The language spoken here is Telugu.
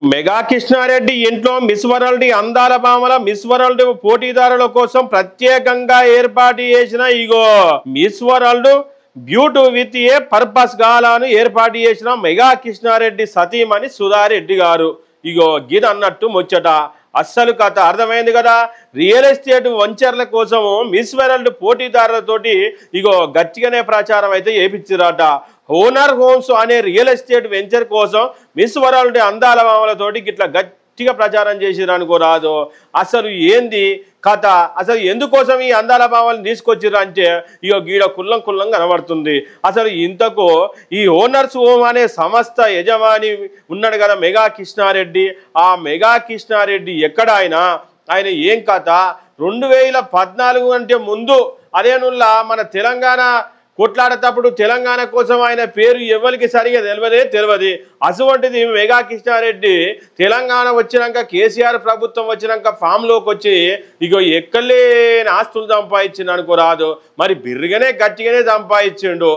మెగా కృష్ణారెడ్డి ఇంట్లో మిస్ వరల్డ్ అందాల భామల మిస్ వరల్డ్ పోటీదారుల కోసం ప్రత్యేకంగా ఏర్పాటు చేసిన ఇగో Miss World beauty with a purpose గాలను ఏర్పాటు చేసిన మెగా కృష్ణారెడ్డి సతీమణి సుధారెడ్డి గారు ఇగో గిది అన్నట్టు ముచ్చట అస్సలు కథ అర్థమైంది కదా రియల్ ఎస్టేట్ వంచర్ల కోసము మిస్ వరల్డ్ పోటీదారులతోటి ఇగో గట్టిగానే ప్రచారం అయితే చేయించారట ఓనర్ హోమ్స్ అనే రియల్ ఎస్టేట్ వెంచర్ కోసం మిస్ వరల్డ్ అందాల భామలతోటి ఇట్లా గట్టిగా ప్రచారం చేసిరు అనుకోరాదు అసలు ఏంది కథ అసలు ఎందుకోసం ఈ అందాల భామలను తీసుకొచ్చిర్రు అంటే ఇగో గీడ కుల్లం కుల్లం కనబడుతుంది అసలు ఇంతకు ఈ ఓనర్స్ హోమ్ అనే సంస్థ యజమాని ఉన్నాడు కదా మెగా కృష్ణారెడ్డి ఆ మెగా కృష్ణారెడ్డి ఎక్కడ ఆయన ఏం కథ 2014 అంటే ముందు అదేనుల్లా మన తెలంగాణ కొట్లాడేటప్పుడు తెలంగాణ కోసం ఆయన పేరు ఎవరికి సరిగా తెలియదు అటువంటిది మెగా కృష్ణారెడ్డి తెలంగాణ వచ్చినాక కేసీఆర్ ప్రభుత్వం వచ్చినాక ఫామ్లోకి వచ్చి ఇగో ఎక్కలేని ఆస్తులు సంపాదించిండు అనుకోరాదు మరి బిర్రుగానే గట్టిగానే సంపాదించిండు